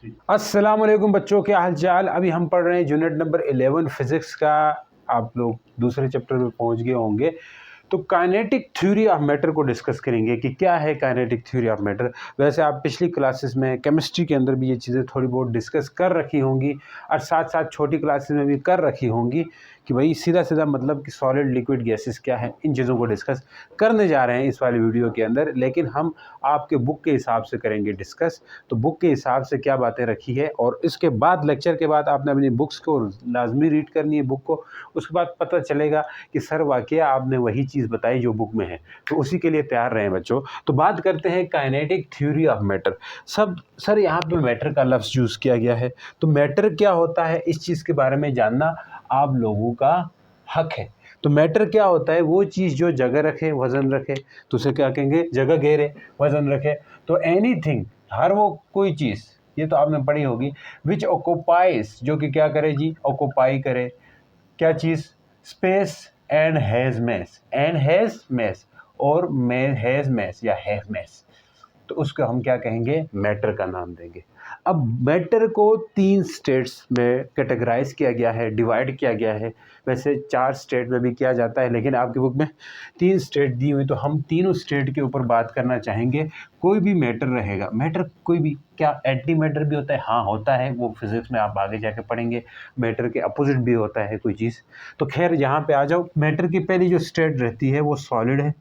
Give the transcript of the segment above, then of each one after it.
अस्सलाम वालेकुम बच्चों, क्या हाल चाल। अभी हम पढ़ रहे हैं यूनिट नंबर 11 फिजिक्स का। आप लोग दूसरे चैप्टर में पहुंच गए होंगे। तो काइनेटिक थ्योरी ऑफ मैटर को डिस्कस करेंगे कि क्या है काइनेटिक थ्योरी ऑफ मैटर। वैसे आप पिछली क्लासेस में केमिस्ट्री के अंदर भी ये चीज़ें थोड़ी बहुत डिस्कस कर रखी होंगी और साथ साथ छोटी क्लासेस में भी कर रखी होंगी कि भाई सीधा सीधा मतलब कि सॉलिड लिक्विड गैसेस क्या है। इन चीज़ों को डिस्कस करने जा रहे हैं इस वाले वीडियो के अंदर, लेकिन हम आपके बुक के हिसाब से करेंगे डिस्कस। तो बुक के हिसाब से क्या बातें रखी है, और इसके बाद लेक्चर के बाद आपने अपनी बुक्स को लाजमी रीड करनी है बुक को। उसके बाद पता चलेगा कि सर वाकया आपने वही चीज़ बताई जो बुक में है। तो उसी के लिए तैयार रहें बच्चों। तो बात करते हैं kinetic theory of matter. Sir यहाँ पे मैटर का लफ्ज़ यूज़ किया गया है, तो मैटर क्या होता है इस चीज़ के बारे में जानना आप लोगों का हक है। तो मैटर क्या होता है, वो चीज़ जो जगह रखे, वज़न रखे, तो उसे क्या कहेंगे, जगह घेरे, वज़न रखे। तो एनीथिंग, हर वो कोई चीज़, ये तो आपने पढ़ी होगी, विच ऑक्यूपाइज, जो कि क्या करे जी, ऑक्यूपाई करे, क्या चीज़, स्पेस एंड हैज़ मैस और हैज़ मैस या हैव मैस, तो उसको हम क्या कहेंगे, मैटर का नाम देंगे। अब मैटर को 3 स्टेट्स में कैटेगराइज किया गया है, डिवाइड किया गया है। वैसे 4 स्टेट में भी किया जाता है, लेकिन आपकी बुक में 3 स्टेट दी हुई, तो हम तीनों स्टेट के ऊपर बात करना चाहेंगे। कोई भी मैटर रहेगा, मैटर कोई भी, क्या एंटी मैटर भी होता है? हाँ होता है, वो फिजिक्स में आप आगे जाके पढ़ेंगे। मैटर के अपोजिट भी होता है कोई चीज़। तो खैर यहाँ पे आ जाओ। मैटर की पहली जो स्टेट रहती है वो सॉलिड है।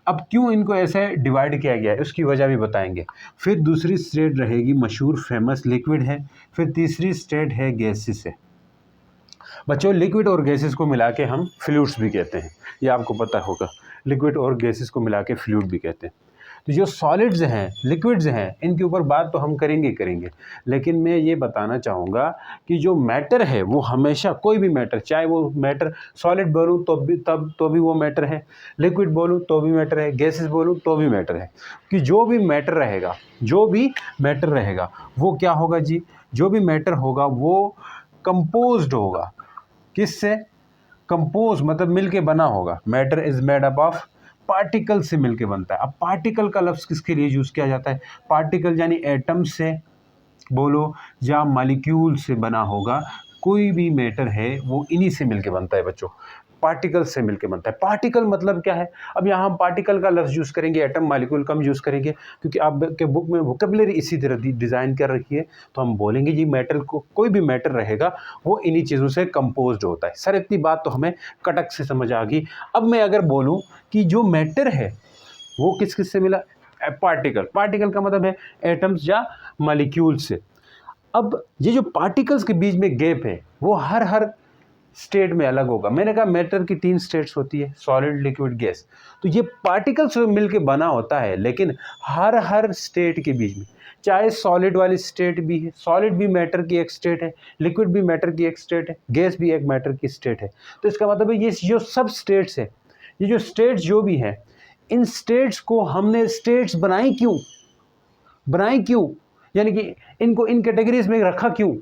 अब क्यों इनको ऐसे डिवाइड किया गया है उसकी वजह भी बताएंगे। फिर दूसरी स्टेट रहेगी मशहूर फेमस लिक्विड है। फिर तीसरी स्टेट है गैसेस है। बच्चों लिक्विड और गैसेस को मिला के हम फ्लूइड्स भी कहते हैं, ये आपको पता होगा। लिक्विड और गैसेस को मिला के फ्लूइड भी कहते हैं। तो जो सॉलिड्स हैं, लिक्विड्स हैं, इनके ऊपर बात तो हम करेंगे करेंगे, लेकिन मैं ये बताना चाहूँगा कि जो मैटर है वो हमेशा, कोई भी मैटर, चाहे वो मैटर सॉलिड बोलूँ तो भी वो मैटर है, लिक्विड बोलूँ तो भी मैटर है, गैसेस बोलूँ तो भी मैटर है। कि जो भी मैटर रहेगा वो क्या होगा जी, जो भी मैटर होगा वो कंपोज्ड होगा। किससे? कंपोज मतलब मिलके बना होगा। Matter is made up of particle से मिलके बनता है। अब पार्टिकल का लफ्ज़ किसके लिए यूज़ किया जाता है? पार्टिकल यानी एटम से बोलो या मालिक्यूल से बना होगा। कोई भी मैटर है वो इन्हीं से मिलके बनता है बच्चों, पार्टिकल से मिलके बनता है। पार्टिकल मतलब क्या है? अब यहाँ हम पार्टिकल का लफ्ज़ यूज़ करेंगे, एटम मालिक्यूल कम यूज़ करेंगे, क्योंकि आपके बुक में वोकेबलरी इसी तरह डिज़ाइन कर रखी है। तो हम बोलेंगे जी मैटर को, कोई भी मैटर रहेगा वो इन्हीं चीज़ों से कंपोज्ड होता है। सर इतनी बात तो हमें कटक से समझ आ गई। अब मैं अगर बोलूँ कि जो मैटर है वो किस किस से मिला? पार्टिकल का मतलब है एटम्स या मालिक्यूल से। अब ये जो पार्टिकल्स के बीच में गैप है वो हर स्टेट में अलग होगा। मैंने कहा मैटर की 3 स्टेट्स होती है, सॉलिड लिक्विड गैस। तो ये पार्टिकल्स से मिलके बना होता है, लेकिन हर स्टेट के बीच में, चाहे सॉलिड वाली स्टेट भी है, सॉलिड भी मैटर की एक स्टेट है, लिक्विड भी मैटर की एक स्टेट है, गैस भी एक मैटर की स्टेट है। तो इसका मतलब है ये जो सब स्टेट्स है, ये जो स्टेट्स जो भी हैं, इन स्टेट्स को हमने स्टेट्स बनाई क्यों, यानी कि इनको इन कैटेगरीज में रखा क्यों?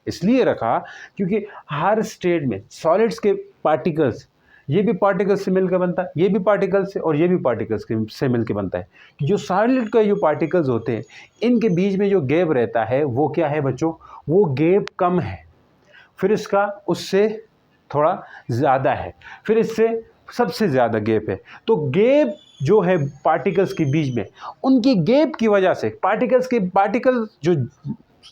इसलिए रखा क्योंकि हर स्टेट में सॉलिड्स के पार्टिकल्स, ये भी पार्टिकल्स से मिलकर बनता है, ये भी पार्टिकल्स से, और ये भी पार्टिकल्स से मिलकर बनता है। कि जो सॉलिड के जो पार्टिकल्स होते हैं इनके बीच में जो गैप रहता है वो क्या है बच्चों? वो गैप कम है। फिर इसका उससे थोड़ा ज़्यादा है, फिर इससे सबसे ज़्यादा गैप है। तो गैप जो है पार्टिकल्स के बीच में, उनकी गैप की वजह से पार्टिकल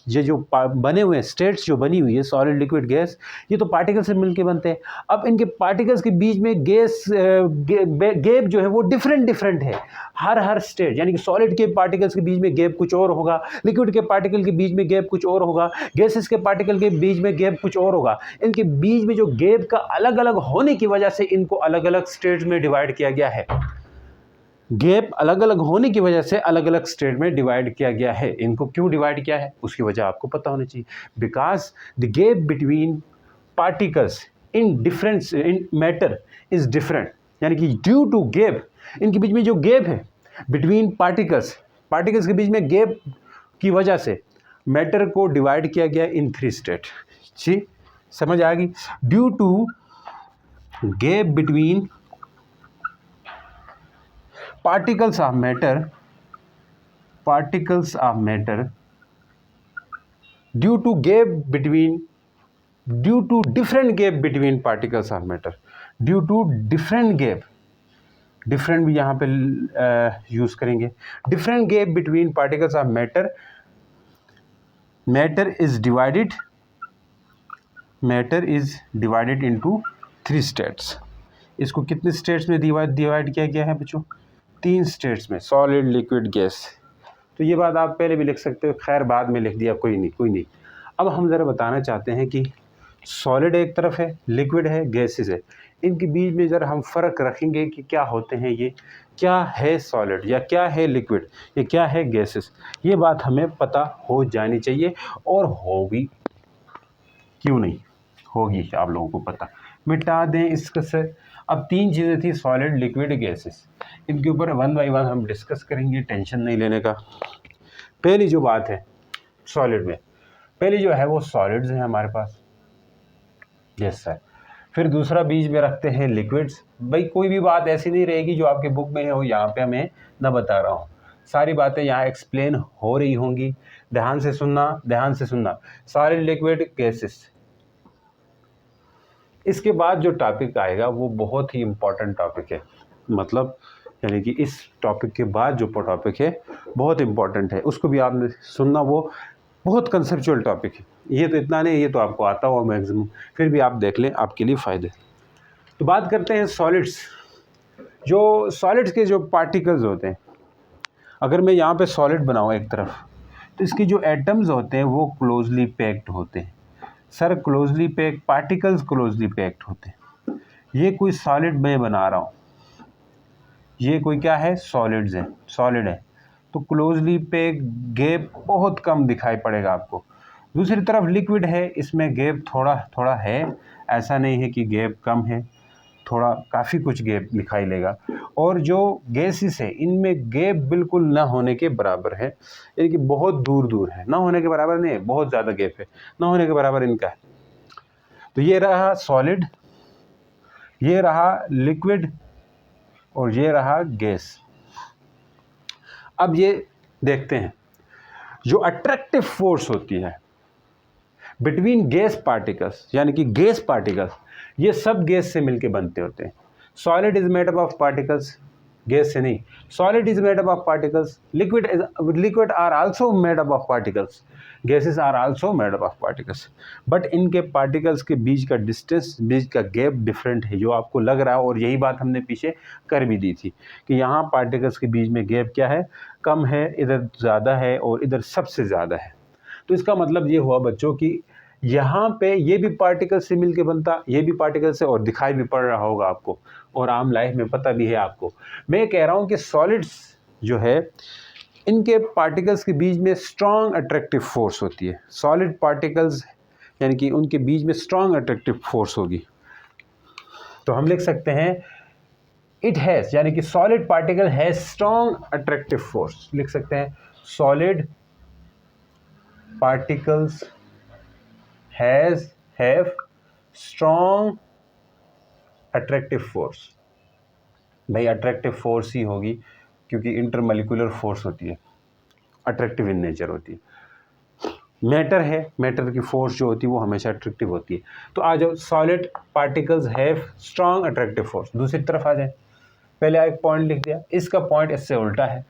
जो बने हुए हैं, स्टेट्स जो बनी हुई है सॉलिड लिक्विड गैस, ये तो पार्टिकल से मिलके बनते हैं। अब इनके पार्टिकल्स के बीच में गैप जो है वो डिफरेंट है। हर स्टेट, यानी कि सॉलिड के पार्टिकल्स के बीच में गैप कुछ और होगा, लिक्विड के पार्टिकल के बीच में गैप कुछ और होगा, गैसेस के पार्टिकल के बीच में गैप कुछ और होगा। इनके बीच में जो गैप का अलग अलग होने की वजह से इनको अलग अलग स्टेट्स में डिवाइड किया गया है। गैप अलग अलग होने की वजह से अलग अलग स्टेट में डिवाइड किया गया है। इनको क्यों डिवाइड किया है उसकी वजह आपको पता होनी चाहिए। Because the gap between particles in matter is different, यानी कि ड्यू टू गैप, इनके बीच में जो गैप है बिटवीन पार्टिकल्स के बीच में गैप की वजह से मैटर को डिवाइड किया गया इन 3 स्टेट। जी समझ आ गई? Due to gap between particles of matter due to different gap between particles of matter, due to different gap, different भी यहाँ पे यूज़ करेंगे, different gap between particles of matter is divided into 3 states. इसको कितने states में divide किया गया है बच्चों? 3 स्टेट्स में, सॉलिड, लिक्विड, गैस। तो ये बात आप पहले भी लिख सकते हो, खैर बाद में लिख दिया, कोई नहीं। अब हम ज़रा बताना चाहते हैं कि सॉलिड एक तरफ है, लिक्विड है, गैसेस है, इनके बीच में ज़रा हम फ़र्क रखेंगे कि क्या होते हैं ये, क्या है सॉलिड या क्या है लिक्विड, ये क्या है गैसेस। ये बात हमें पता हो जानी चाहिए, और होगी, क्यों नहीं होगी, आप लोगों को पता। मिटा दें इसको से। अब 3 चीज़ें थी, सॉलिड, लिक्विड, गैसेस। इनके ऊपर 1 बाय 1 हम डिस्कस करेंगे, टेंशन नहीं लेने का। पहली जो बात है सॉलिड में, पहली जो है वो सॉलिड्स हैं हमारे पास, यस सर। फिर दूसरा बीच में रखते हैं लिक्विड्स। भाई कोई भी बात ऐसी नहीं रहेगी जो आपके बुक में है वो यहाँ पे हमें ना बता रहा हूँ, सारी बातें यहाँ एक्सप्लेन हो रही होंगी, ध्यान से सुनना। Solid, liquid, gases. इसके बाद जो टॉपिक आएगा वो बहुत ही इम्पोर्टेंट टॉपिक है, मतलब यानी कि इस टॉपिक के बाद जो टॉपिक है बहुत इम्पोर्टेंट है, उसको भी आपने सुनना, वो बहुत कंसेप्चुअल टॉपिक है। ये तो इतना नहीं, ये तो आपको आता हुआ मैक्सिमम, फिर भी आप देख लें, आपके लिए फ़ायदे। तो बात करते हैं सॉलिड्स। जो सॉलिड्स के जो पार्टिकल्स होते हैं, अगर मैं यहाँ पे सॉलिड बनाऊँ एक तरफ, तो इसकी जो एटम्स होते हैं वो क्लोजली पैक्ड होते हैं। Sir closely pack, particles closely packed होते हैं। ये कोई सॉलिड मैं बना रहा हूँ, ये कोई क्या है, सॉलिड है, तो क्लोजली पैक, गैप बहुत कम दिखाई पड़ेगा आपको। दूसरी तरफ लिक्विड है, इसमें गैप थोड़ा है, ऐसा नहीं है कि गैप कम है, थोड़ा काफ़ी कुछ गैप दिखाई लेगा। और जो गैसेस है इनमें गैप बिल्कुल ना होने के बराबर है, यानी कि बहुत दूर है, ना होने के बराबर नहीं है, बहुत ज़्यादा गैप है, ना होने के बराबर इनका है। तो ये रहा सॉलिड, ये रहा लिक्विड, और ये रहा गैस। अब ये देखते हैं, जो अट्रैक्टिव फोर्स होती है बिटवीन गैस पार्टिकल्स, यानी कि गैस पार्टिकल्स, ये सब गैस से मिलके बनते होते हैं। Solid is made up of particles, gas से नहीं, solid is made up of particles, liquid are also made up of particles, gases are also made up of particles. But इनके पार्टिकल्स के बीच का डिस्टेंस, बीच का गैप डिफरेंट है, जो आपको लग रहा है, और यही बात हमने पीछे कर भी दी थी कि यहाँ पार्टिकल्स के बीच में गैप क्या है, कम है, इधर ज़्यादा है और इधर सबसे ज़्यादा है। तो इसका मतलब ये हुआ बच्चों कि यहाँ पे ये भी पार्टिकल से मिलके बनता, ये भी पार्टिकल से, और दिखाई भी पड़ रहा होगा आपको, और आम लाइफ में पता भी है आपको। मैं कह रहा हूँ कि सॉलिड्स जो है इनके पार्टिकल्स के बीच में स्ट्रॉन्ग अट्रैक्टिव फोर्स होती है। सॉलिड पार्टिकल्स यानी कि उनके बीच में स्ट्रॉन्ग अट्रैक्टिव फोर्स होगी। तो हम लिख सकते हैं इट हैज़, यानी कि solid particle has strong attractive force, लिख सकते हैं solid particles have strong attractive force. भाई अट्रैक्टिव फोर्स ही होगी, क्योंकि इंटरमोलिकुलर फोर्स होती है, अट्रैक्टिव इन नेचर होती है। मैटर है, मैटर की फोर्स जो होती है वो हमेशा अट्रैक्टिव होती है। तो आ जाओ, solid particles have strong attractive force. दूसरी तरफ आ जाए, पहले एक पॉइंट लिख दिया, इसका पॉइंट इससे उल्टा है।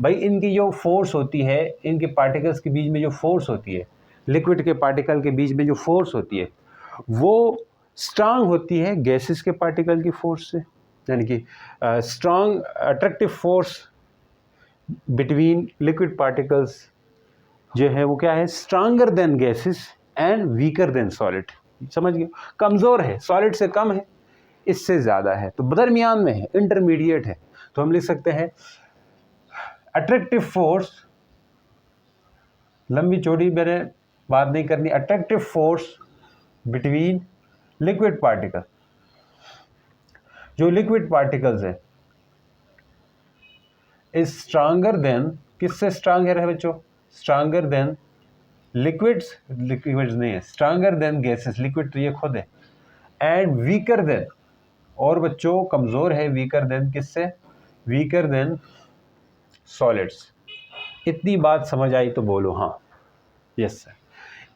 भाई इनकी जो फोर्स होती है, इनके पार्टिकल्स के बीच में जो फोर्स होती है, लिक्विड के पार्टिकल के बीच में जो फोर्स होती है, वो स्ट्रांग होती है गैसेस के पार्टिकल की फोर्स से। यानी कि strong attractive force between liquid particles जो है वो क्या है, stronger then gases and weaker then solid. समझ गए, कमज़ोर है, सॉलिड से कम है, इससे ज़्यादा है, तो दरमियान में है, इंटरमीडिएट है। तो हम लिख सकते हैं अट्रैक्टिव फोर्स, लंबी चौड़ी मैंने बात नहीं करनी, attractive force between liquid particle, जो लिक्विड पार्टिकल्स है इज स्ट्रांगर देन, किससे स्ट्रांगर है बच्चों, स्ट्रांगर देन लिक्विड्स नहीं है, स्ट्रांगर देन गैसेस, लिक्विड तो ये खुद है, एंड वीकर देन, और बच्चों कमज़ोर है, वीकर देन किससे, वीकर देन सॉलिड्स। इतनी बात समझ आई तो बोलो हाँ, यस सर।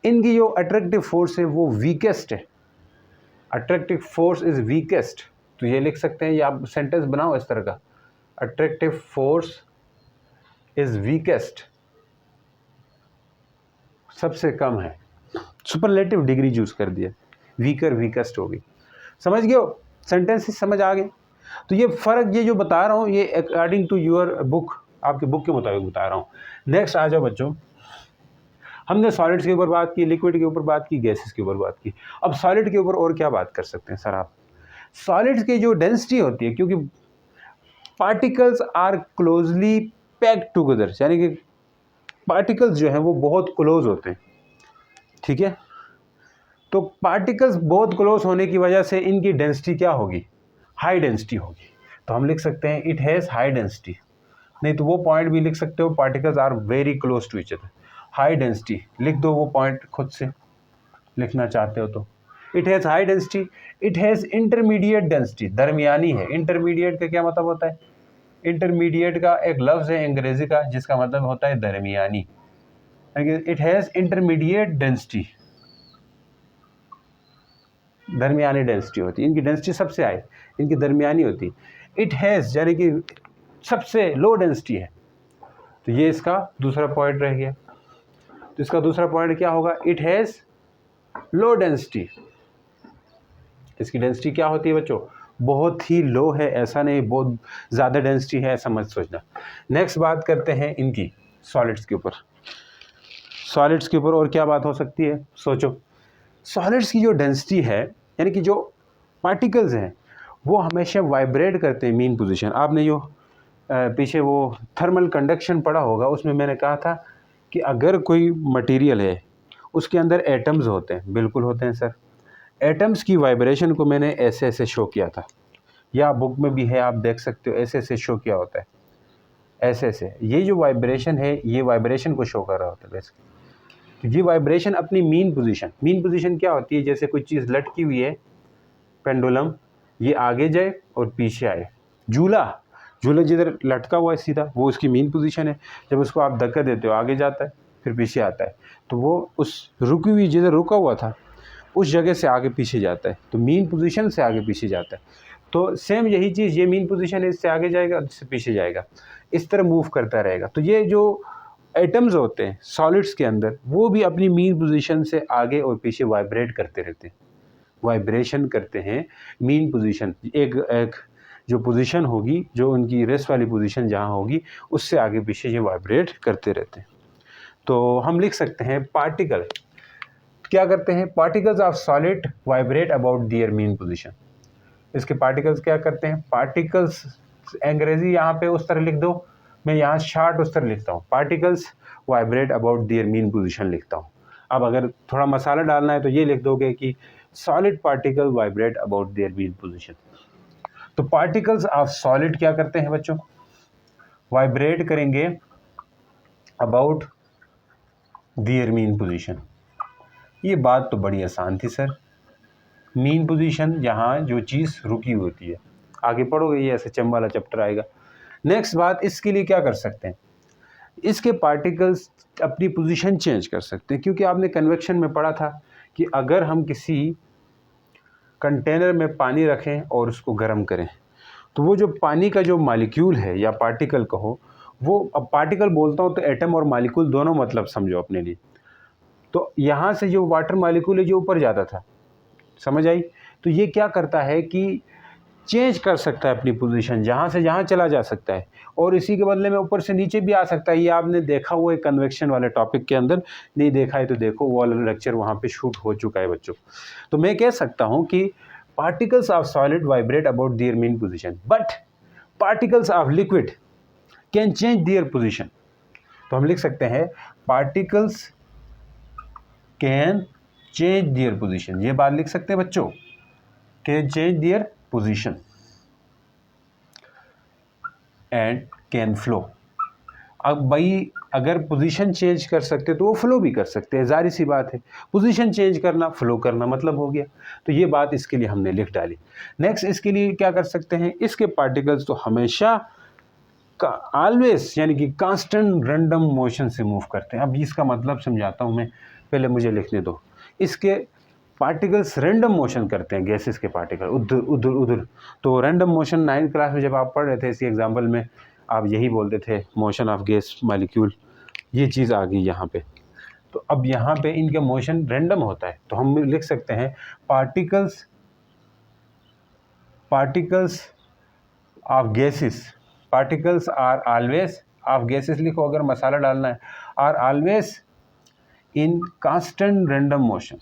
इनकी जो अट्रैक्टिव फोर्स है वो वीकेस्ट है, अट्रैक्टिव फोर्स इज वीकेस्ट। तो ये लिख सकते हैं, ये आप सेंटेंस बनाओ इस तरह का, अट्रैक्टिव फोर्स इज वीकेस्ट, सबसे कम है, सुपरलेटिव डिग्री यूज कर दिया, वीकर वीकेस्ट होगी। समझ गए हो, सेंटेंस समझ आ गए। तो ये फ़र्क, ये जो बता रहा हूँ ये अकॉर्डिंग टू योर बुक, आपकी बुक के मुताबिक बता रहा हूँ। नेक्स्ट आ जाओ बच्चों, हमने सॉलिड्स के ऊपर बात की, लिक्विड के ऊपर बात की, गैसेस के ऊपर बात की। अब सॉलिड के ऊपर और क्या बात कर सकते हैं सर आप? सॉलिड्स की जो डेंसिटी होती है, क्योंकि particles are closely packed together, यानी कि पार्टिकल्स जो हैं वो बहुत क्लोज होते हैं, ठीक है। तो पार्टिकल्स बहुत क्लोज होने की वजह से इनकी डेंसिटी क्या होगी? हाई डेंसिटी होगी। तो हम लिख सकते हैं इट हैज़ हाई डेंसिटी, नहीं तो वो पॉइंट भी लिख सकते हो, particles are very close to each other, high density लिख दो, वो पॉइंट खुद से लिखना चाहते हो तो। It has high density, it has intermediate density, दरमियानी है। इंटरमीडिएट का क्या मतलब होता है? इंटरमीडिएट का एक लफ्ज़ है अंग्रेज़ी का जिसका मतलब होता है दरमियानी। इट हैज़ इंटरमीडिएट डेंसिटी, दरमियानी डेंसिटी होती है, इनकी डेंसिटी सबसे हाई, इनकी दरमियानी होती है। इट हैज़ यानी कि सबसे लो डेंसिटी है, तो ये इसका दूसरा पॉइंट रह गया। तो इसका दूसरा पॉइंट क्या होगा? इट हैज़ लो डेंसिटी, इसकी डेंसिटी क्या होती है बच्चों? बहुत ही लो है, ऐसा नहीं बहुत ज़्यादा डेंसिटी है, ऐसा मत सोचना। नेक्स्ट बात करते हैं इनकी सॉलिड्स के ऊपर। सॉलिड्स के ऊपर और क्या बात हो सकती है? सोचो, सॉलिड्स की जो डेंसिटी है, यानी कि जो पार्टिकल्स हैं वो हमेशा वाइब्रेट करते हैं मीन पोजीशन। आपने जो पीछे वो थर्मल कंडक्शन पढ़ा होगा, उसमें मैंने कहा था कि अगर कोई मटेरियल है उसके अंदर एटम्स होते हैं, बिल्कुल होते हैं सर। एटम्स की वाइब्रेशन को मैंने ऐसे ऐसे शो किया था, या बुक में भी है, आप देख सकते हो, ऐसे ऐसे शो किया होता है, ऐसे ऐसे। ये जो वाइब्रेशन है ये वाइब्रेशन को शो कर रहा होता है बेसिकली। तो ये वाइब्रेशन अपनी मीन पोजीशन क्या होती है? जैसे कोई चीज़ लटकी हुई है, पेंडुलम, ये आगे जाए और पीछे आए। झूला जिधर लटका हुआ है सीधा, वो उसकी मीन पोजीशन है। जब उसको आप धक्का देते हो आगे जाता है, फिर पीछे आता है, तो वो उस रुकी हुई जिधर रुका हुआ था उस जगह से आगे पीछे जाता है, तो मीन पोजीशन से आगे पीछे जाता है। तो सेम यही चीज़, ये मीन पोजीशन है, इससे आगे जाएगा, इससे पीछे जाएगा, इस तरह मूव करता रहेगा। तो ये जो एटम्स होते हैं सॉलिड्स के अंदर, वो भी अपनी मीन पोजीशन से आगे और पीछे वाइब्रेट करते रहते हैं, वाइब्रेशन करते हैं मीन पोजीशन। एक जो पोजीशन होगी, जो उनकी रेस्ट वाली पोजीशन जहाँ होगी, उससे आगे पीछे ये वाइब्रेट करते रहते हैं। तो हम लिख सकते हैं पार्टिकल क्या करते हैं? Particles of solid vibrate about their mean position. इसके पार्टिकल्स क्या करते हैं? पार्टिकल्स अंग्रेजी यहाँ पे उस तरह लिख दो, मैं यहाँ शार्ट उस तरह लिखता हूँ, particles vibrate about their mean position लिखता हूँ। अब अगर थोड़ा मसाला डालना है तो ये लिख दोगे कि solid particle vibrate about their mean position. तो पार्टिकल्स ऑफ सॉलिड क्या करते हैं बच्चों? वाइब्रेट करेंगे अबाउट दियर मीन पोजीशन। ये बात तो बड़ी आसान थी सर। मीन पोजीशन यहाँ जो चीज़ रुकी होती है, आगे पढ़ोगे ये ऐसे चम वाला चैप्टर आएगा। नेक्स्ट बात, इसके लिए क्या कर सकते हैं? इसके पार्टिकल्स अपनी पोजीशन चेंज कर सकते हैं, क्योंकि आपने कन्वेक्शन में पढ़ा था कि अगर हम किसी कंटेनर में पानी रखें और उसको गर्म करें, तो वो जो पानी का जो मॉलिक्यूल है या पार्टिकल कहो, वो, अब पार्टिकल बोलता हूँ तो एटम और मॉलिक्यूल दोनों मतलब समझो अपने लिए। तो यहाँ से जो वाटर मॉलिक्यूल है जो ऊपर जाता था, समझ आई? तो ये क्या करता है कि चेंज कर सकता है अपनी पोजीशन, जहाँ से जहाँ चला जा सकता है, और इसी के बदले में ऊपर से नीचे भी आ सकता है। ये आपने देखा हुआ है कन्वेक्शन वाले टॉपिक के अंदर, नहीं देखा है तो देखो, वो वाला लेक्चर वहाँ पे शूट हो चुका है बच्चों। तो मैं कह सकता हूँ कि particles of solid vibrate about their mean position, but particles of liquid can change their position. तो हम लिख सकते हैं particles can change their position, ये बात लिख सकते हैं बच्चों, can change their position and can flow. अब भाई अगर पोजीशन चेंज कर सकते तो वो फ्लो भी कर सकते हैं, जाहिर सी बात है। पोजीशन चेंज करना, फ्लो करना मतलब हो गया। तो ये बात इसके लिए हमने लिख डाली। नेक्स्ट, इसके लिए क्या कर सकते हैं? इसके पार्टिकल्स तो हमेशा ऑलवेज यानी कि कांस्टेंट रैंडम मोशन से मूव करते हैं। अब इसका मतलब समझाता हूँ मैं, पहले मुझे लिखने दो। इसके पार्टिकल्स रैंडम मोशन करते हैं, गैसेस के पार्टिकल उधर उधर उधर। तो रैंडम मोशन 9th क्लास में जब आप पढ़ रहे थे इसी एग्जाम्पल में, आप यही बोलते थे मोशन ऑफ गैस मॉलिक्यूल। ये चीज़ आ गई यहाँ पे। तो अब यहाँ पे इनका मोशन रैंडम होता है, तो हम लिख सकते हैं particles of gases, particles are always of gases लिखो अगर मसाला डालना है, are always in constant random motion.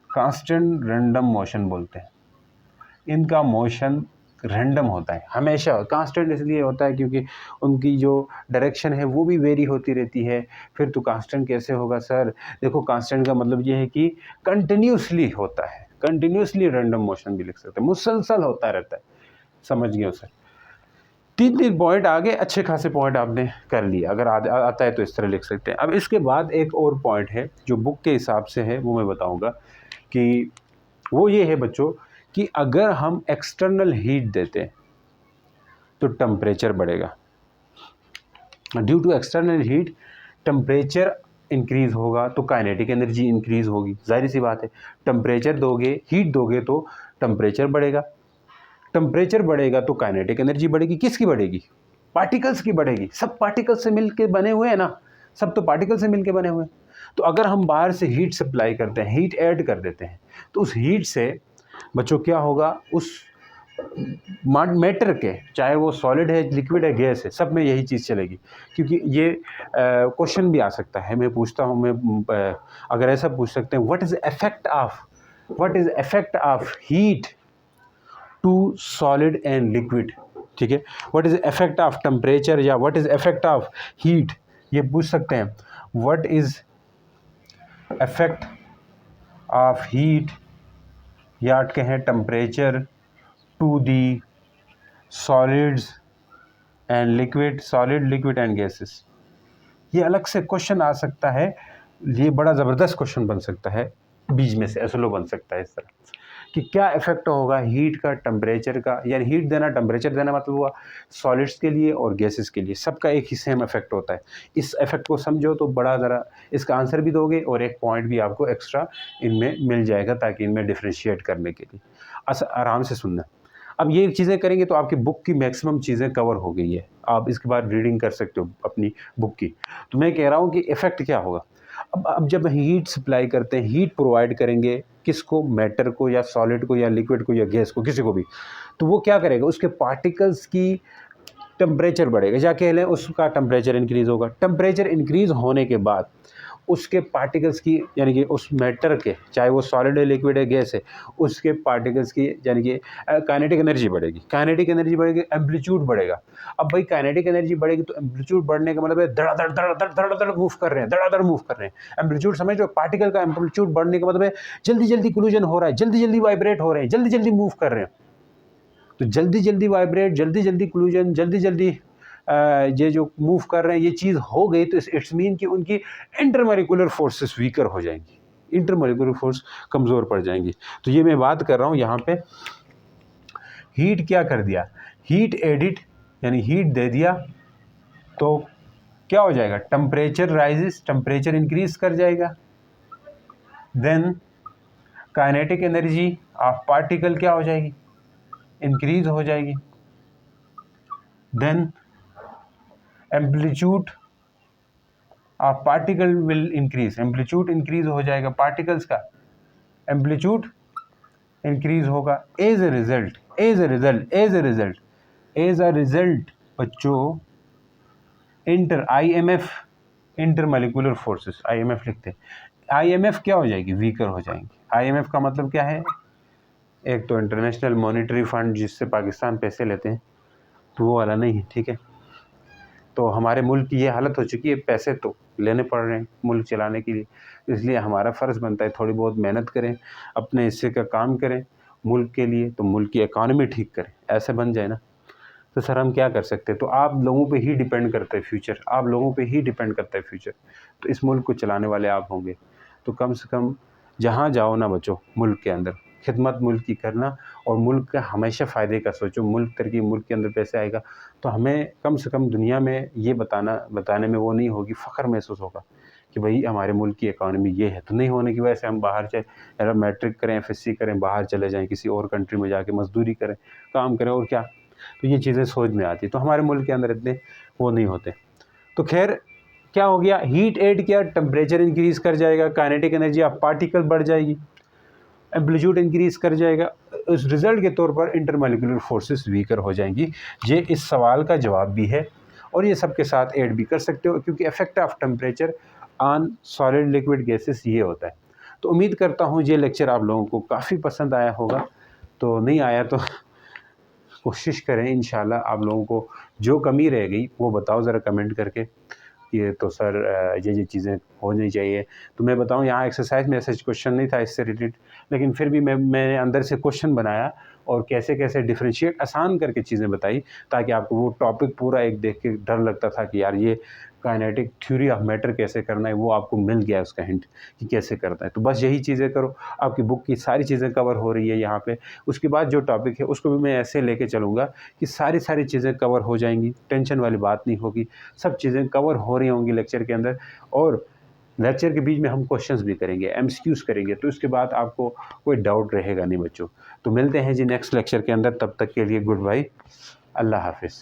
Constant random motion बोलते हैं, इनका मोशन रैंडम होता है हमेशा। कांस्टेंट इसलिए होता है क्योंकि उनकी जो डायरेक्शन है वो भी वेरी होती रहती है। फिर तो कांस्टेंट कैसे होगा सर? देखो कांस्टेंट का मतलब ये है कि कंटिन्यूसली होता है, कंटिन्यूसली रैंडम मोशन भी लिख सकते हैं, मुसलसल होता रहता है। समझ गए सर? 3 पॉइंट आगे, अच्छे खासे पॉइंट आपने कर लिए। अगर आता है तो इस तरह लिख सकते हैं। अब इसके बाद एक और पॉइंट है जो बुक के हिसाब से है, वो मैं बताऊंगा कि वो ये है बच्चों कि अगर हम एक्सटर्नल हीट देते हैं तो टेम्परेचर बढ़ेगा। Due to external heat temperature increase होगा तो काइनेटिक एनर्जी इंक्रीज होगी। जाहिर सी बात है, टेम्परेचर दोगे, हीट दोगे तो टेम्परेचर बढ़ेगा। टेम्परेचर बढ़ेगा तो काइनेटिक एनर्जी बढ़ेगी। किसकी बढ़ेगी? पार्टिकल्स की बढ़ेगी। सब पार्टिकल्स से मिलके बने हुए हैं ना, सब तो पार्टिकल से मिलके बने हुए हैं। तो अगर हम बाहर से हीट सप्लाई करते हैं, हीट ऐड कर देते हैं, तो उस हीट से बच्चों क्या होगा, उस मैटर के, चाहे वो सॉलिड है, लिक्विड है, गैस है, सब में यही चीज़ चलेगी। क्योंकि ये क्वेश्चन भी आ सकता है, मैं पूछता हूँ, मैं अगर ऐसा पूछ सकते हैं, what is effect of heat to solid and liquid. ठीक है, what is effect of temperature या what is effect of heat, ये पूछ सकते हैं। What is effect of heat या कहें temperature to the solids and liquid, solid, liquid and gases. ये अलग से क्वेश्चन आ सकता है, ये बड़ा ज़बरदस्त क्वेश्चन बन सकता है, बीच में से एसएलओ बन सकता है इस तरह कि क्या इफेक्ट होगा हीट का, टेम्परेचर का। यानी हीट देना, टेम्परेचर देना मतलब हुआ सॉलिड्स के लिए और गैसेस के लिए, सबका एक ही सेम इफेक्ट होता है। इस इफेक्ट को समझो तो बड़ा ज़रा इसका आंसर भी दोगे और एक पॉइंट भी आपको एक्स्ट्रा इनमें मिल जाएगा, ताकि इनमें डिफ्रेंशिएट करने के लिए। आराम से सुनना। अब ये चीज़ें करेंगे तो आपकी बुक की मैक्सिमम चीज़ें कवर हो गई है, आप इसके बाद रीडिंग कर सकते हो अपनी बुक की। तो मैं कह रहा हूँ कि इफ़ेक्ट क्या होगा। अब जब हीट सप्लाई करते हैं, हीट प्रोवाइड करेंगे किसको, मैटर को या सॉलिड को या लिक्विड को या गैस को, किसी को भी, तो वो क्या करेगा, उसके पार्टिकल्स की टेम्परेचर बढ़ेगा, या कह लें उसका टेम्परेचर इंक्रीज़ होगा। टेम्परेचर इंक्रीज़ होने के बाद उसके पार्टिकल्स की, यानी कि उस मैटर के, चाहे वो सॉलिड है, लिक्विड है, गैस है, उसके पार्टिकल्स की यानी कि काइनेटिक एनर्जी बढ़ेगी। काइनेटिक एनर्जी बढ़ेगी, एम्पलीट्यूड बढ़ेगा। अब भाई काइनेटिक एनर्जी बढ़ेगी तो एम्पलीट्यूड बढ़ने का मतलब है धड़ाधड़ मूव कर रहे हैं, धड़ाधड़ मूव कर रहे हैं। एम्पलीट्यूड समझ लो, पार्टिकल का एम्पलीट्यूड बढ़ने का मतलब है जल्दी जल्दी कोलिजन हो रहा है, जल्दी जल्दी वाइब्रेट हो रहे हैं, जल्दी जल्दी मूव कर रहे हैं। तो जल्दी जल्दी वाइब्रेट, जल्दी जल्दी कोलिजन, जल्दी जल्दी ये जो मूव कर रहे हैं, ये चीज़ हो गई तो इट्स मीन कि उनकी इंटरमोलिकुलर फोर्सेस वीकर हो जाएंगी, इंटरमोलिकुलर फोर्स कमज़ोर पड़ जाएंगी। तो ये मैं बात कर रहा हूँ यहाँ पे, हीट क्या कर दिया, हीट एडिट यानी हीट दे दिया तो क्या हो जाएगा, टेम्परेचर राइजेस, टेम्परेचर इंक्रीज कर जाएगा। Then kinetic energy of particle क्या हो जाएगी, इंक्रीज हो जाएगी। Then amplitude of particle will increase, amplitude increase हो जाएगा, पार्टिकल्स का एम्पलीट्यूड इंक्रीज होगा। एज अ रिजल्ट बच्चों IMF, इंटरमोलिकुलर फोर्सेस, IMF लिखते हैं। IMF क्या हो जाएगी, वीकर हो जाएंगी। IMF का मतलब क्या है, एक तो इंटरनेशनल मॉनेटरी फंड जिससे पाकिस्तान पैसे लेते हैं, तो वो वाला नहीं है, ठीक है। तो हमारे मुल्क की ये हालत हो चुकी है, पैसे तो लेने पड़ रहे हैं मुल्क चलाने के लिए, इसलिए हमारा फ़र्ज़ बनता है थोड़ी बहुत मेहनत करें, अपने हिस्से का काम करें मुल्क के लिए, तो मुल्क की इकॉनमी ठीक करें, ऐसे बन जाए ना। तो सर हम क्या कर सकते हैं, तो आप लोगों पे ही डिपेंड करता है फ्यूचर, आप लोगों पे ही डिपेंड करता है फ्यूचर। तो इस मुल्क को चलाने वाले आप होंगे, तो कम से कम जहाँ जाओ ना बच्चों मुल्क के अंदर, खिदमत मुल्क की करना और मुल्क का हमेशा फ़ायदे का सोचो। मुल्क तरक्की, मुल्क के अंदर पैसे आएगा तो हमें कम से कम दुनिया में ये बताने में वो नहीं होगी, फ़ख्र महसूस होगा कि भाई हमारे मुल्क की इकॉनमी ये है। तो नहीं होने की वजह से हम बाहर चाहे मैट्रिक करें, एफएससी करें, बाहर चले जाएं, किसी और कंट्री में जाके मजदूरी करें, काम करें और क्या, तो ये चीज़ें सोच में आती। तो हमारे मुल्क के अंदर इतने वो नहीं होते। तो खैर क्या हो गया, हीट ऐड किया, टेम्परेचर इंक्रीज़ कर जाएगा, काइनेटिक एनर्जी ऑफ पार्टिकल बढ़ जाएगी, एम्पलीट्यूड इंक्रीज़ कर जाएगा। उस रिज़ल्ट के तौर पर इंटरमॉलिक्यूलर फोर्सेस वीकर हो जाएंगी। ये इस सवाल का जवाब भी है और ये सबके साथ ऐड भी कर सकते हो, क्योंकि effect of temperature on solid liquid gases ये होता है। तो उम्मीद करता हूँ ये लेक्चर आप लोगों को काफ़ी पसंद आया होगा। तो नहीं आया तो कोशिश करें, इंशाल्लाह आप लोगों को जो कमी रह गई वो बताओ ज़रा कमेंट करके। ये तो सर ये चीज़ें होनी चाहिए। तो मैं बताऊं, यहाँ एक्सरसाइज में ऐसा क्वेश्चन नहीं था इससे रिलेटेड, लेकिन फिर भी मैंने अंदर से क्वेश्चन बनाया और कैसे कैसे डिफ्रेंशिएट आसान करके चीज़ें बताई, ताकि आपको वो टॉपिक पूरा एक देख के डर लगता था कि यार ये काइनेटिक थ्योरी ऑफ मैटर कैसे करना है, वो आपको मिल गया उसका हिंट कि कैसे करना है। तो बस यही चीज़ें करो, आपकी बुक की सारी चीज़ें कवर हो रही है यहाँ पे। उसके बाद जो टॉपिक है उसको भी मैं ऐसे लेके चलूँगा कि सारी चीज़ें कवर हो जाएंगी, टेंशन वाली बात नहीं होगी, सब चीज़ें कवर हो रही होंगी लेक्चर के अंदर। और लेक्चर के बीच में हम क्वेश्चंस भी करेंगे, एमसीक्यूज़ करेंगे, तो उसके बाद आपको कोई डाउट रहेगा नहीं बच्चों। तो मिलते हैं जी नेक्स्ट लेक्चर के अंदर, तब तक के लिए गुड बाय, अल्लाह हाफिज़।